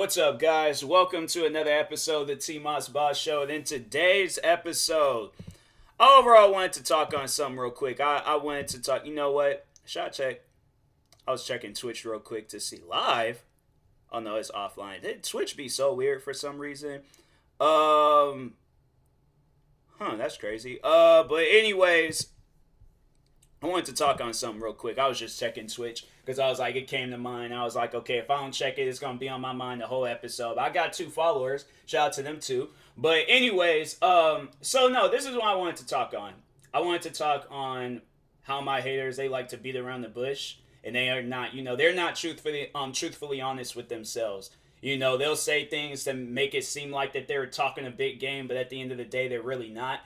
What's up, guys? Welcome to another episode of the TMossBoss Show. And in today's episode, overall, I wanted to talk on something real quick. I wanted to talk, you know what? Shot check. I was checking Twitch real quick to see live. Oh, no, it's offline. Did Twitch be so weird for some reason? That's crazy. But anyways, I wanted to talk on something real quick. I was just checking Twitch because I was like, it came to mind. I was like, okay, if I don't check it, it's going to be on my mind the whole episode. But I got 2 followers. Shout out to them too. But anyways, so no, this is what I wanted to talk on. I wanted to talk on how my haters, they like to beat around the bush. And they are not, they're not truthfully honest with themselves. They'll say things to make it seem like that they're talking a big game, but at the end of the day, they're really not.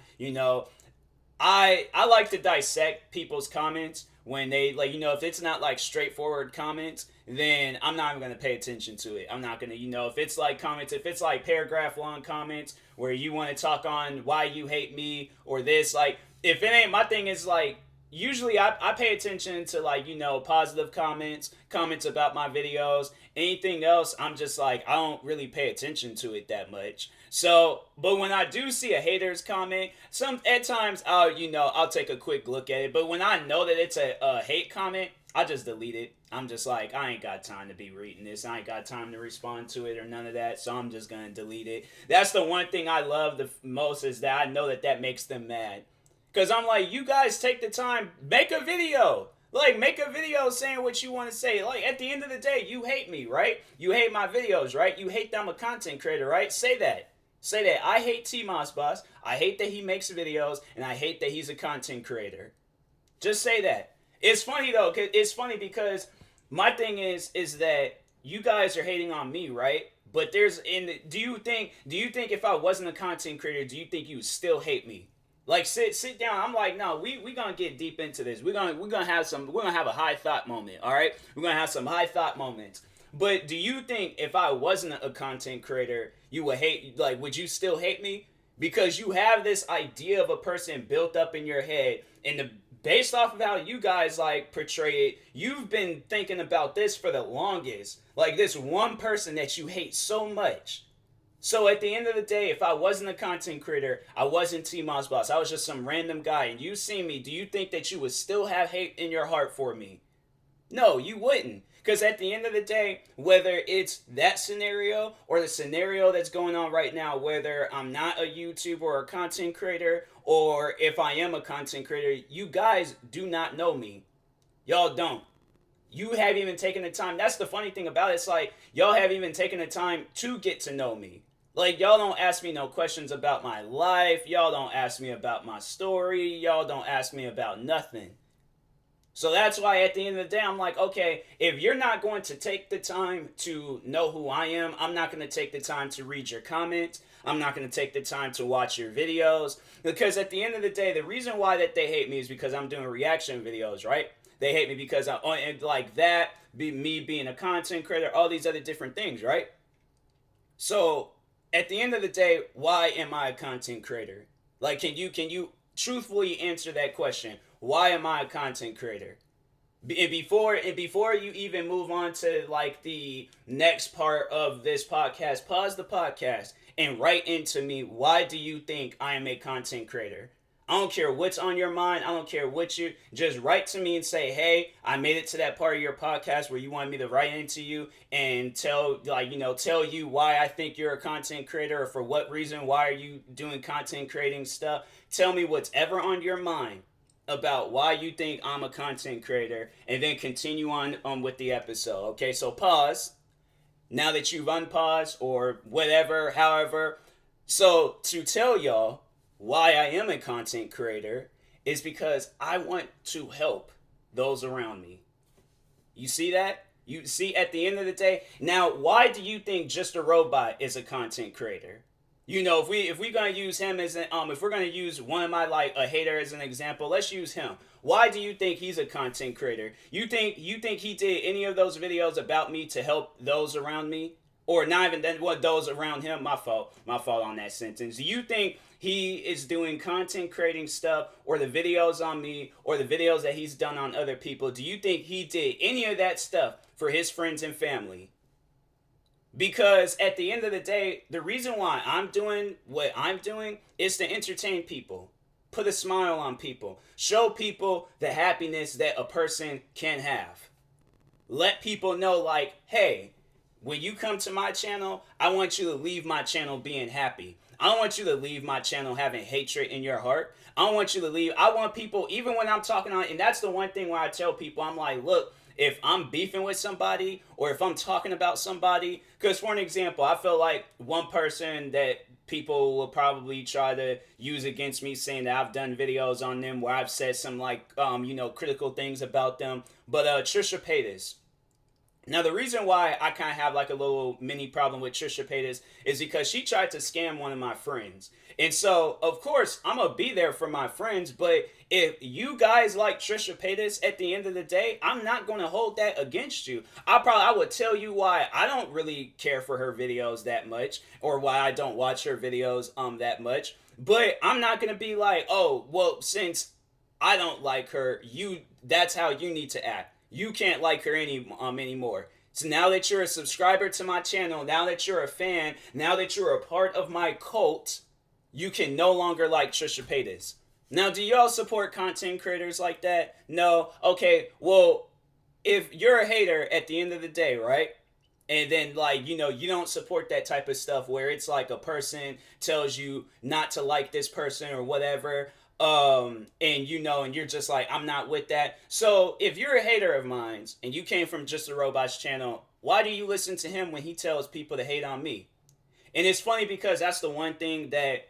I like to dissect people's comments when they if it's not like straightforward comments, then I'm not even gonna pay attention to it. I'm not gonna if it's like comments, if it's like paragraph long comments where you want to talk on why you hate me or this, like if it ain't my thing is like usually I pay attention to positive comments about my videos. Anything else, I'm just like I don't really pay attention to it that much. So, but when I do see a hater's comment, at times I'll take a quick look at it. But when I know that it's a hate comment, I just delete it. I'm just like, I ain't got time to be reading this. I ain't got time to respond to it or none of that. So I'm just gonna delete it. That's the one thing I love the most, is that I know that makes them mad. Because I'm like, you guys take the time, make a video. Like, make a video saying what you want to say. Like, at the end of the day, you hate me, right? You hate my videos, right? You hate that I'm a content creator, right? Say that. Say that. I hate TMossBoss. I hate that he makes videos, and I hate that he's a content creator. Just say that. It's funny, though. It's funny because my thing is that you guys are hating on me, right? But do you think if I wasn't a content creator, do you think you would still hate me? Like sit down. I'm like, no, we gonna get deep into this. We're gonna have a high thought moment. All right, we're gonna have some high thought moments. But do you think if I wasn't a content creator, you would hate? Like, would you still hate me? Because you have this idea of a person built up in your head, and based off of how you guys like portray it, you've been thinking about this for the longest. Like this one person that you hate so much. So at the end of the day, if I wasn't a content creator, I wasn't TMossBoss, I was just some random guy, and you see me, do you think that you would still have hate in your heart for me? No, you wouldn't. Because at the end of the day, whether it's that scenario or the scenario that's going on right now, whether I'm not a YouTuber or a content creator, or if I am a content creator, you guys do not know me. Y'all don't. You haven't even taken the time. That's the funny thing about it. It's like, y'all haven't even taken the time to get to know me. Like, y'all don't ask me no questions about my life. Y'all don't ask me about my story. Y'all don't ask me about nothing. So that's why at the end of the day, I'm like, okay, if you're not going to take the time to know who I am, I'm not going to take the time to read your comments. I'm not going to take the time to watch your videos. Because at the end of the day, the reason why that they hate me is because I'm doing reaction videos, right? They hate me because me being a content creator, all these other different things, right? So at the end of the day, why am I a content creator? Like, can you truthfully answer that question? Why am I a content creator? And before you even move on to like the next part of this podcast, pause the podcast and write into me, why do you think I am a content creator? I don't care what's on your mind. I don't care what you just write to me and say, hey, I made it to that part of your podcast where you wanted me to write into you and tell you why I think you're a content creator, or for what reason, why are you doing content creating stuff. Tell me what's ever on your mind about why you think I'm a content creator, and then continue on with the episode. Okay, so pause. Now that you've unpaused or whatever, however. So to tell y'all why I am a content creator is because I want to help those around me. You see that? You see, at the end of the day, now why do you think Just a Robot is a content creator? If we're gonna use him as if we're gonna use one of my a hater as an example, let's use him. Why do you think he's a content creator? You think he did any of those videos about me to help those around me? Or not even then what those around him? My fault on that sentence. Do you think he is doing content creating stuff, or the videos on me, or the videos that he's done on other people? Do you think he did any of that stuff for his friends and family? Because at the end of the day, the reason why I'm doing what I'm doing is to entertain people, put a smile on people, show people the happiness that a person can have. Let people know, like, hey, when you come to my channel, I want you to leave my channel being happy. I don't want you to leave my channel having hatred in your heart. I don't want you to leave. I want people, even when I'm talking on, and that's the one thing where I tell people, I'm like, look, if I'm beefing with somebody or if I'm talking about somebody, because for an example, I feel like one person that people will probably try to use against me, saying that I've done videos on them where I've said some like, critical things about them. But Trisha Paytas. Now, the reason why I kind of have like a little mini problem with Trisha Paytas is because she tried to scam one of my friends. And so, of course, I'm going to be there for my friends. But if you guys like Trisha Paytas, at the end of the day, I'm not going to hold that against you. I would tell you why I don't really care for her videos that much, or why I don't watch her videos that much. But I'm not going to be like, oh, well, since I don't like her, that's how you need to act. You can't like her anymore. So now that you're a subscriber to my channel, now that you're a fan, now that you're a part of my cult, you can no longer like Trisha Paytas. Now, do y'all support content creators like that? No? Okay, well, if you're a hater at the end of the day, right? And then, like, you don't support that type of stuff where it's like a person tells you not to like this person or whatever. And you're just like, I'm not with that. So if you're a hater of mine and you came from Just a Robot's channel, why do you listen to him when he tells people to hate on me? And it's funny because that's the one thing that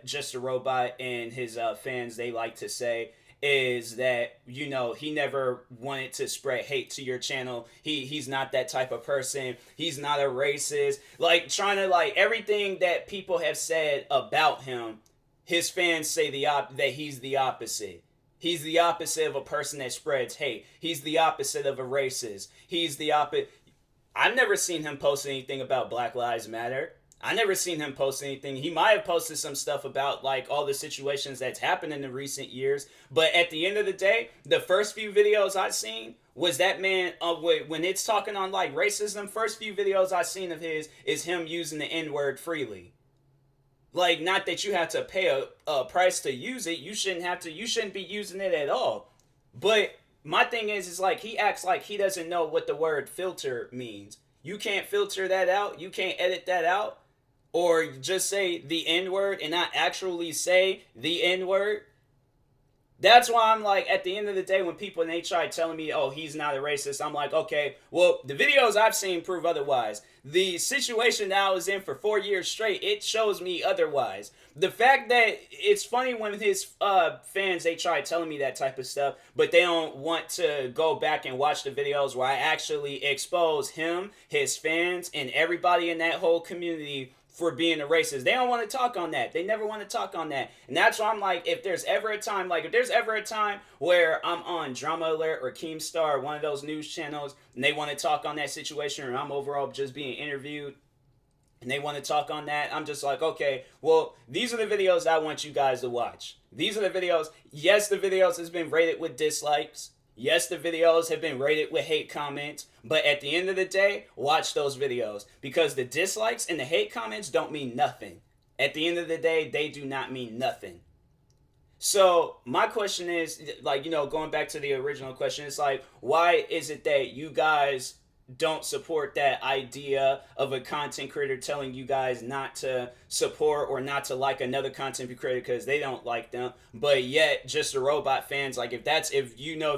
Just a Robot and his fans, they like to say, is that he never wanted to spread hate to your channel. He's not that type of person. He's not a racist. Like, trying to, like, everything that people have said about him, his fans say that he's the opposite. He's the opposite of a person that spreads hate. He's the opposite of a racist. He's the opposite. I've never seen him post anything about Black Lives Matter. I never seen him post anything. He might have posted some stuff about like all the situations that's happened in the recent years. But at the end of the day, the first few videos I've seen was that man, when it's talking on like racism, first few videos I've seen of his is him using the N-word freely. Like, not that you have to pay a price to use it. You shouldn't be using it at all. But my thing is like, he acts like he doesn't know what the word filter means. You can't filter that out. You can't edit that out. Or just say the N-word and not actually say the N-word. That's why I'm like, at the end of the day, when people, and they try telling me, oh, he's not a racist, I'm like, okay, well, the videos I've seen prove otherwise. The situation that I was in for 4 years straight, it shows me otherwise. The fact that it's funny when his fans, they try telling me that type of stuff, but they don't want to go back and watch the videos where I actually expose him, his fans, and everybody in that whole community for being a racist. They don't want to talk on that. They never want to talk on that. And that's why I'm like, if there's ever a time where I'm on Drama Alert or Keemstar, one of those news channels, and they want to talk on that situation, or I'm overall just being interviewed, and they want to talk on that, I'm just like, okay, well, these are the videos I want you guys to watch. These are the videos. Yes, the videos has been rated with dislikes. Yes, the videos have been rated with hate comments, but at the end of the day, watch those videos, because the dislikes and the hate comments don't mean nothing. At the end of the day, they do not mean nothing. So my question is, like, going back to the original question, it's like, why is it that you guys don't support that idea of a content creator telling you guys not to support or not to like another content creator because they don't like them, but yet Just a Robot fans, like, if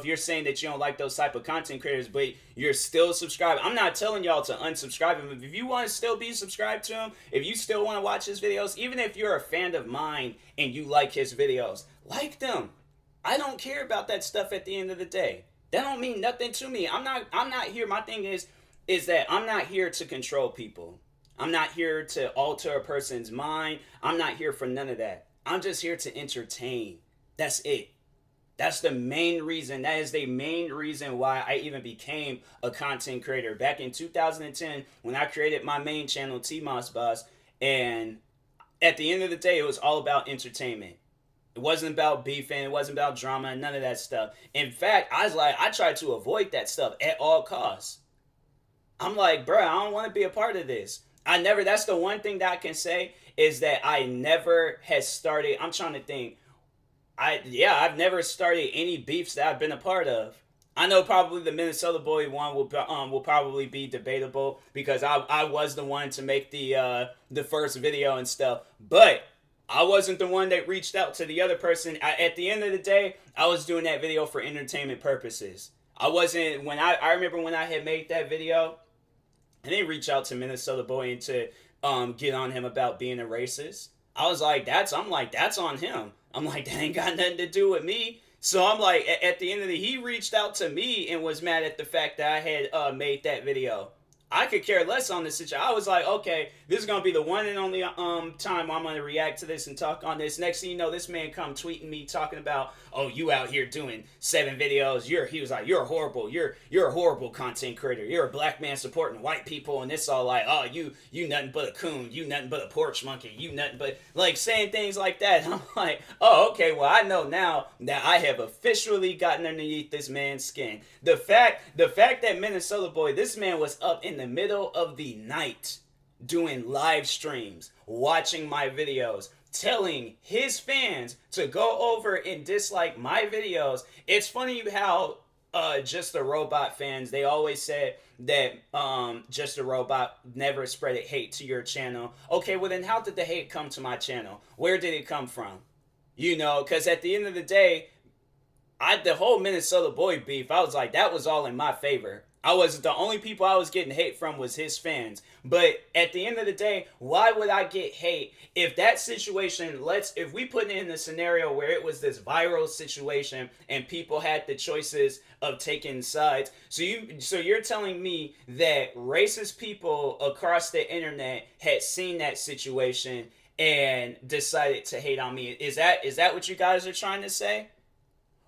you're saying that you don't like those type of content creators, but you're still subscribed, I'm not telling y'all to unsubscribe him. If you want to still be subscribed to him, if you still want to watch his videos, even if you're a fan of mine and you like his videos, like them. I don't care about that stuff at the end of the day. That don't mean nothing to me. I'm not here. My thing is that I'm not here to control people. I'm not here to alter a person's mind. I'm not here for none of that. I'm just here to entertain. That's it. That's the main reason. That is the main reason why I even became a content creator. Back in 2010, when I created my main channel, TMossBoss, and at the end of the day, it was all about entertainment. It wasn't about beefing. It wasn't about drama. None of that stuff. In fact, I tried to avoid that stuff at all costs. I'm like, bro, I don't want to be a part of this. I never, that's the one thing that I can say is that I never has started. I'm trying to think. I've never started any beefs that I've been a part of. I know probably the Minnesota boy one will probably be debatable because I was the one to make the first video and stuff, but I wasn't the one that reached out to the other person. At the end of the day, I was doing that video for entertainment purposes. I wasn't when I remember when I had made that video. I didn't reach out to Minnesota boy and to get on him about being a racist. I'm like that's on him. I'm like that ain't got nothing to do with me. So I'm like at the end of the he reached out to me and was mad at the fact that I had made that video. I could care less on this situation. I was like, okay, this is gonna be the one and only time I'm gonna react to this and talk on this. Next thing you know, this man come tweeting me talking about, oh, you out here doing 7 videos. He was like, you're horrible. You're a horrible content creator. You're a black man supporting white people, and it's all like, oh, you nothing but a coon. You nothing but a porch monkey. You nothing but like saying things like that. And I'm like, oh, okay, well I know now that I have officially gotten underneath this man's skin. The fact that Minnesota boy, this man was up in the middle of the night doing live streams, watching my videos, telling his fans to go over and dislike my videos. It's funny how Just a Robot fans, they always said that Just a Robot never spreaded hate to your channel. Okay, well then how did the hate come to my channel? Where did it come from? You know, because at the end of the day, the whole Minnesota boy beef, I was like, that was all in my favor. The only people I was getting hate from was his fans. But at the end of the day, why would I get hate if that situation, if we put it in a scenario where it was this viral situation and people had the choices of taking sides. So you're telling me that racist people across the internet had seen that situation and decided to hate on me. Is that what you guys are trying to say?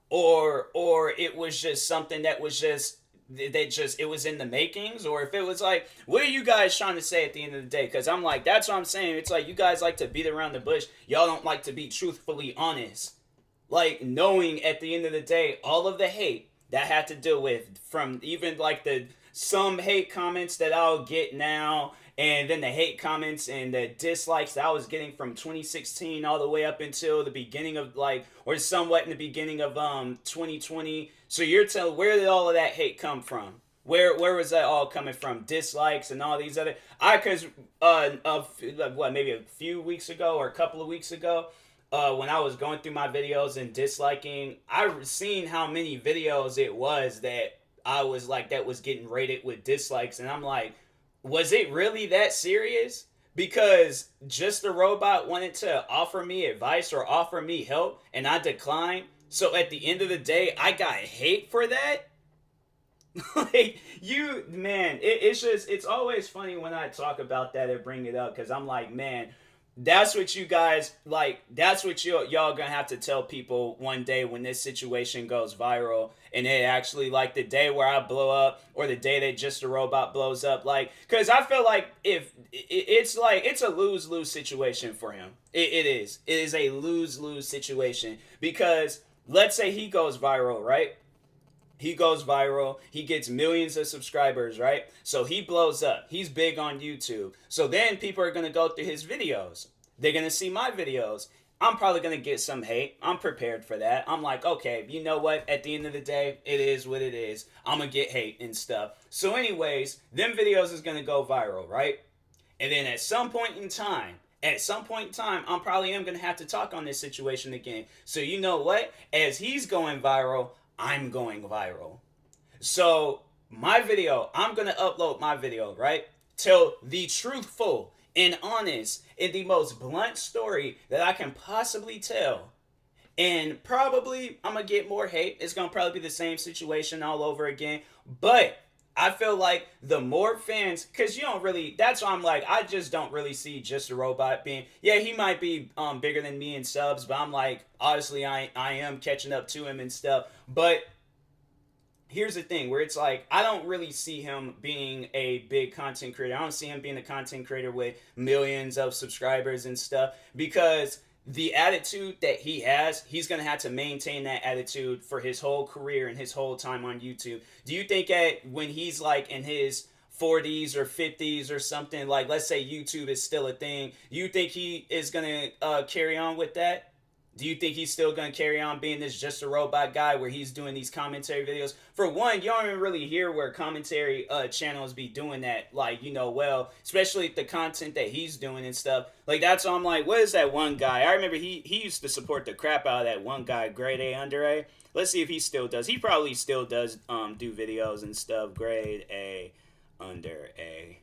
Or it was just something that was just it was in the makings, or if it was like, what are you guys trying to say at the end of the day? Because I'm like, that's what I'm saying. It's like you guys like to beat around the bush. Y'all don't like to be truthfully honest. Like knowing at the end of the day, all of the hate that had to do with from even like some hate comments that I'll get now, and then the hate comments and the dislikes that I was getting from 2016 all the way up until the beginning of or somewhat in the beginning of 2020. So you're telling, where did all of that hate come from? Where was that all coming from? Dislikes and all these other because maybe a few weeks ago or a couple of weeks ago, when I was going through my videos and disliking, I seen how many videos it was that I was like that was getting rated with dislikes, and I'm like, was it really that serious? Because Just a Robot wanted to offer me advice or offer me help, and I declined. So at the end of the day, I got hate for that? Like, it's always funny when I talk about that and bring it up, because I'm like, man, that's what you guys, that's what y'all gonna have to tell people one day when this situation goes viral, and it actually, like, the day where I blow up, or the day that Just a Robot blows up, because I feel like it's a lose-lose situation for him. It is a lose-lose situation, because let's say he goes viral, right? He goes viral. He gets millions of subscribers, right? So he blows up. He's big on YouTube. So then people are going to go through his videos. They're going to see my videos. I'm probably going to get some hate. I'm prepared for that. I'm like, okay, you know what? At the end of the day, it is what it is. I'm going to get hate and stuff. So anyways, them videos is going to go viral, right? And then at some point in time, I'm probably am going to have to talk on this situation again. So you know what? As he's going viral, I'm going viral. So my video, I'm going to upload my video, right? Tell the truthful and honest and the most blunt story that I can possibly tell. And probably I'm going to get more hate. It's going to probably be the same situation all over again. But I feel like the more fans, because that's why I'm like, I just don't really see Just a Robot being, yeah, he might be bigger than me in subs, but I'm like, obviously I am catching up to him and stuff. But here's the thing, where it's like, I don't really see him being a big content creator. I don't see him being a content creator with millions of subscribers and stuff, because the attitude that he has, he's going to have to maintain that attitude for his whole career and his whole time on YouTube. Do you think when he's like in his 40s or 50s or something, like let's say YouTube is still a thing, you think he is gonna carry on with that? Do you think he's still gonna carry on being this just a robot guy where he's doing these commentary videos? For one, you don't even really hear where commentary channels be doing that, like, you know, well, especially the content that he's doing and stuff. Like, that's why I'm like, what is that one guy? I remember he used to support the crap out of that one guy, Grade A Under A. Let's see if he still does. He probably still does do videos and stuff. Grade A Under A.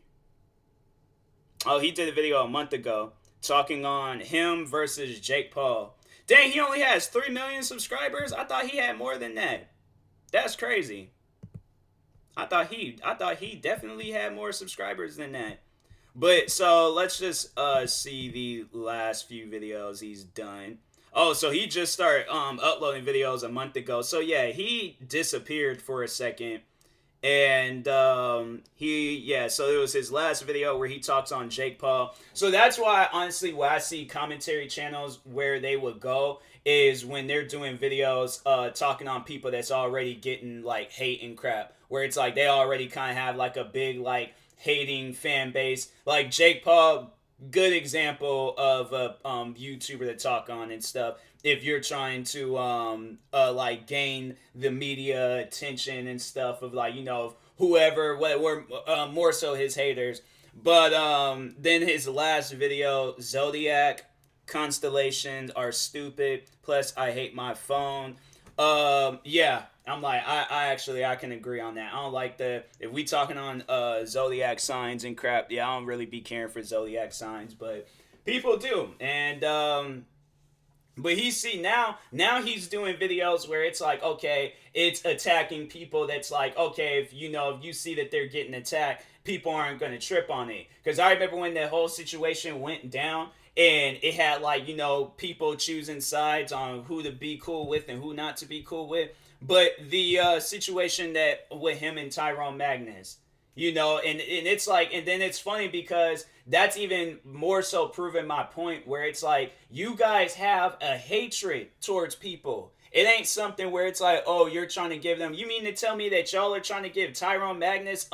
Oh, he did a video a month ago talking on him versus Jake Paul. Dang, he only has 3 million subscribers? I thought he had more than that. That's crazy. I thought he definitely had more subscribers than that. But so let's just see the last few videos he's done. Oh, so he just started uploading videos a month ago. So yeah, he disappeared for a second. And so it was his last video where he talks on Jake Paul. So that's why, honestly, what I see commentary channels where they would go is when they're doing videos talking on people that's already getting like hate and crap, where it's like they already kind of have like a big like hating fan base. Like Jake Paul, good example of a YouTuber to talk on and stuff. If you're trying to like gain the media attention and stuff of like, you know, whoever, whatever, more so his haters. But then his last video, Zodiac constellations are stupid, plus I hate my phone. Yeah, I'm like, I can agree on that. I don't like if we talking on zodiac signs and crap, yeah, I don't really be caring for zodiac signs, but people do. And but now he's doing videos where it's like, okay, it's attacking people. That's like, okay, if you see that they're getting attacked, people aren't going to trip on it. Because I remember when the whole situation went down and it had like, people choosing sides on who to be cool with and who not to be cool with. But the situation that with him and Tyrone Magnus, and it's like, and then it's funny because that's even more so proving my point where it's like, you guys have a hatred towards people. It ain't something where it's like, oh, you're trying to give them, you mean to tell me that y'all are trying to give Tyrone Magnus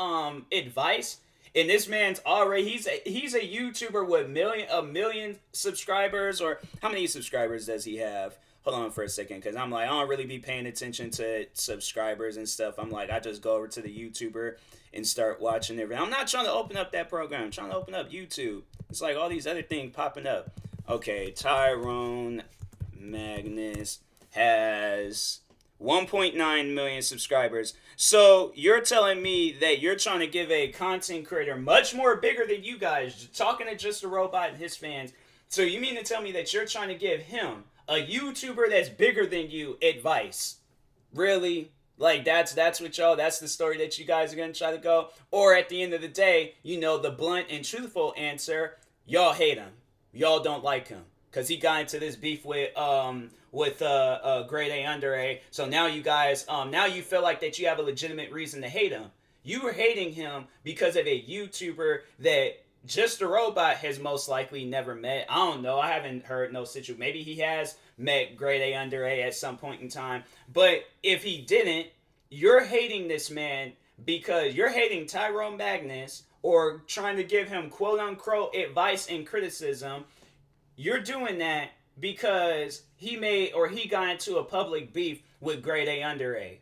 advice? And this man's already, he's a YouTuber with a million subscribers, or how many subscribers does he have? Hold on for a second, because I'm like, I don't really be paying attention to subscribers and stuff. I'm like, I just go over to the YouTuber and start watching everything. I'm not trying to open up that program. I'm trying to open up YouTube. It's like all these other things popping up. Okay, Tyrone Magnus has 1.9 million subscribers. So you're telling me that you're trying to give a content creator much more bigger than you guys, talking to Just a Robot and his fans. So you mean to tell me that you're trying to give him, a YouTuber that's bigger than you, advice? Really? Like that's what y'all, that's the story that you guys are going to try to go? Or at the end of the day, the blunt and truthful answer, y'all hate him. Y'all don't like him because he got into this beef with Grade A Under A. So now you guys, now you feel like that you have a legitimate reason to hate him. You were hating him because of a YouTuber that Just a Robot has most likely never met. I don't know. I haven't heard no situation. Maybe he has met Grade A Under A at some point in time. But if he didn't, you're hating this man because you're hating Tyrone Magnus or trying to give him quote unquote advice and criticism. You're doing that because he got into a public beef with Grade A Under A.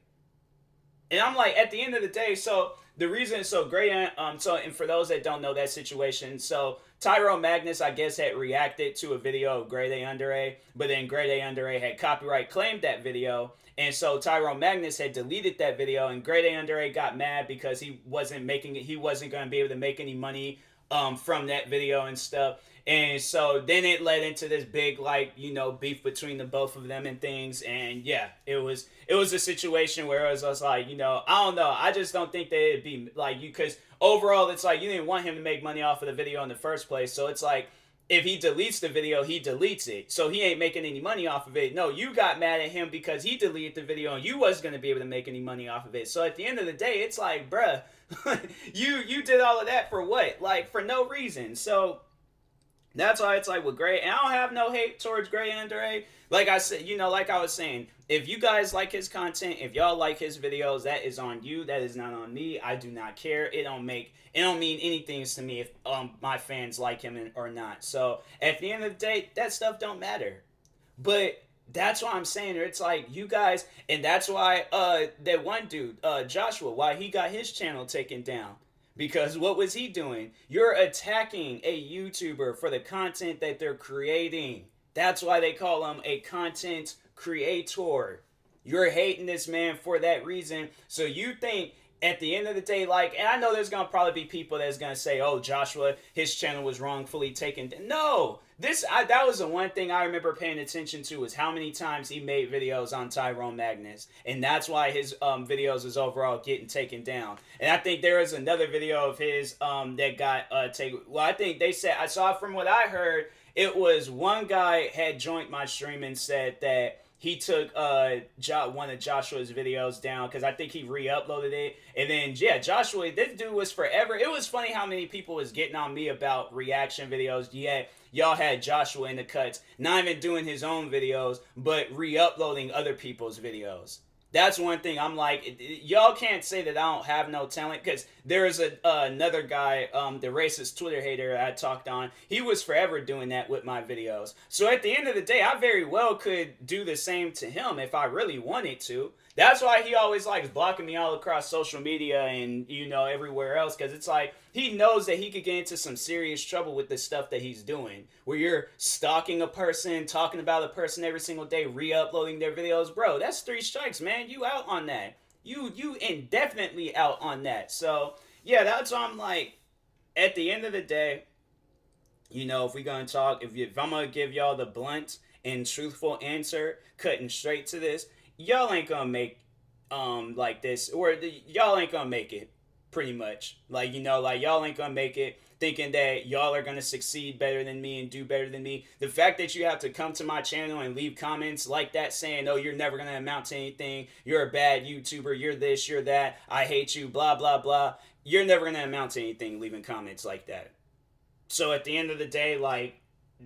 And I'm like, at the end of the day, so the reason, and for those that don't know that situation, so Tyrone Magnus, I guess, had reacted to a video of Grade A Under A, but then Grade A Under A had copyright claimed that video, and so Tyrone Magnus had deleted that video, and Grade A Under A got mad because he wasn't going to be able to make any money from that video and stuff. And so then it led into this big, beef between the both of them and things. And yeah, it was a situation where it was just like, I don't know. I just don't think that it'd be like you, because overall, it's like you didn't want him to make money off of the video in the first place. So it's like, if he deletes the video, he deletes it. So he ain't making any money off of it. No, you got mad at him because he deleted the video and you wasn't going to be able to make any money off of it. So at the end of the day, it's like, bruh, you did all of that for what? Like, for no reason. So That's why it's like with Gray, and I don't have no hate towards Gray Andre. Like I said, like I was saying, if you guys like his content, if y'all like his videos, that is on you. That is not on me. I do not care. It don't mean anything to me if my fans like him or not. So at the end of the day, that stuff don't matter. But that's why I'm saying it's like you guys, and that's why that one dude, Joshua, why he got his channel taken down. Because what was he doing? You're attacking a YouTuber for the content that they're creating. That's why they call him a content creator. You're hating this man for that reason. So you think at the end of the day, like, and I know there's gonna probably be people that's gonna say, "Oh, Joshua, his channel was wrongfully taken." No, that was the one thing I remember paying attention to was how many times he made videos on Tyrone Magnus, and that's why his videos is overall getting taken down. And I think there was another video of his that got taken. Well, I think they said I saw from what I heard, it was one guy had joined my stream and said that he took one of Joshua's videos down because I think he re-uploaded it. And then, yeah, Joshua, this dude was forever. It was funny how many people was getting on me about reaction videos. Yeah, y'all had Joshua in the cuts, not even doing his own videos, but re-uploading other people's videos. That's one thing I'm like, y'all can't say that I don't have no talent, because there is another guy, the racist Twitter hater I talked on. He was forever doing that with my videos. So at the end of the day, I very well could do the same to him if I really wanted to. That's why he always likes blocking me all across social media and, everywhere else. Because it's like, he knows that he could get into some serious trouble with the stuff that he's doing. Where you're stalking a person, talking about a person every single day, re-uploading their videos. Bro, that's 3 strikes, man. You out on that. You indefinitely out on that. So, yeah, that's why I'm like, at the end of the day, if we're going to talk, if I'm going to give y'all the blunt and truthful answer, cutting straight to this, y'all ain't gonna make like this, or y'all ain't gonna make it, pretty much. Like, y'all ain't gonna make it thinking that y'all are gonna succeed better than me and do better than me. The fact that you have to come to my channel and leave comments like that saying, "Oh, you're never gonna amount to anything, you're a bad YouTuber, you're this, you're that, I hate you, blah blah blah," you're never gonna amount to anything leaving comments like that. So at the end of the day, like,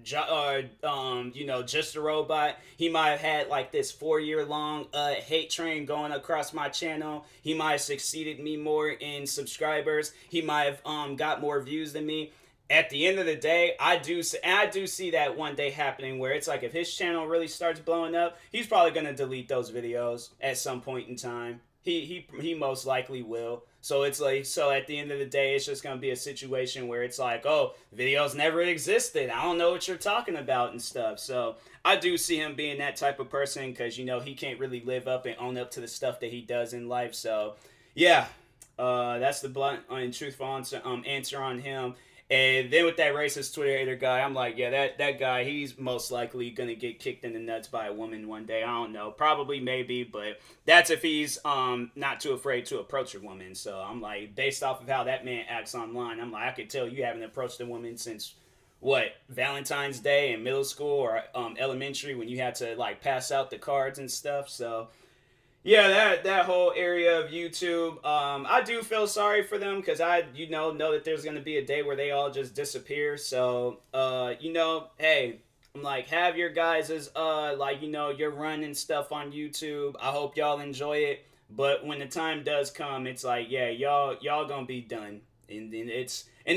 just a robot, he might have had like this 4-year long hate train going across my channel. He might have succeeded me more in subscribers. He might have got more views than me. At the end of the day, I do see that one day happening, where it's like, if his channel really starts blowing up, he's probably gonna delete those videos at some point in time. He most likely will. So it's like, so at the end of the day, it's just gonna be a situation where it's like, "Oh, videos never existed, I don't know what you're talking about," and stuff. So I do see him being that type of person, because he can't really live up and own up to the stuff that he does in life. So yeah, that's the blunt and truthful answer on him. And then with that racist Twitter hater guy, I'm like, yeah, that guy, he's most likely going to get kicked in the nuts by a woman one day. I don't know. Probably, maybe, but that's if he's not too afraid to approach a woman. So I'm like, based off of how that man acts online, I'm like, I could tell you haven't approached a woman since, what, Valentine's Day in middle school or elementary, when you had to, like, pass out the cards and stuff. So yeah, that whole area of YouTube, I do feel sorry for them, because I know that there's gonna be a day where they all just disappear. So hey, I'm like, have your guys's your run and stuff on YouTube. I hope y'all enjoy it, but when the time does come, it's like, yeah, y'all gonna be done. And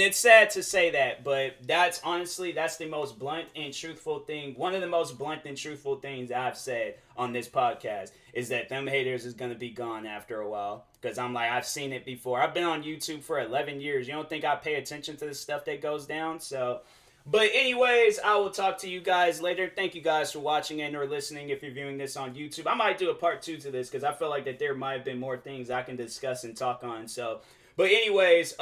it's sad to say that, but that's the most blunt and truthful thing. One of the most blunt and truthful things I've said on this podcast is that them haters is going to be gone after a while. Because I'm like, I've seen it before. I've been on YouTube for 11 years. You don't think I pay attention to the stuff that goes down? So, but anyways, I will talk to you guys later. Thank you guys for watching and or listening if you're viewing this on YouTube. I might do a part 2 to this, because I feel like that there might have been more things I can discuss and talk on. So, but anyways,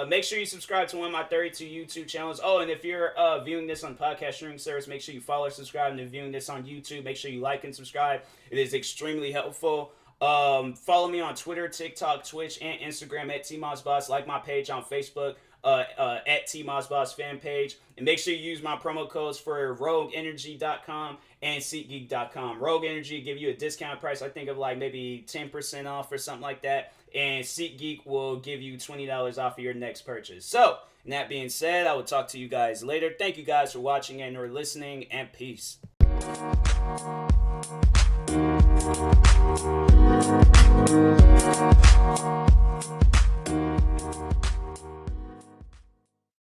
make sure you subscribe to one of my 32 YouTube channels. Oh, and if you're viewing this on podcast streaming service, make sure you follow, subscribe, and if viewing this on YouTube, make sure you like and subscribe. It is extremely helpful. Follow me on Twitter, TikTok, Twitch, and Instagram at TMossBoss. Like my page on Facebook at TMossBoss fan page. And make sure you use my promo codes for RogueEnergy.com and SeatGeek.com. Rogue Energy give you a discount price, I think of like maybe 10% off or something like that. And SeatGeek will give you $20 off of your next purchase. So, And that being said, I will talk to you guys later. Thank you guys for watching and or listening, and peace.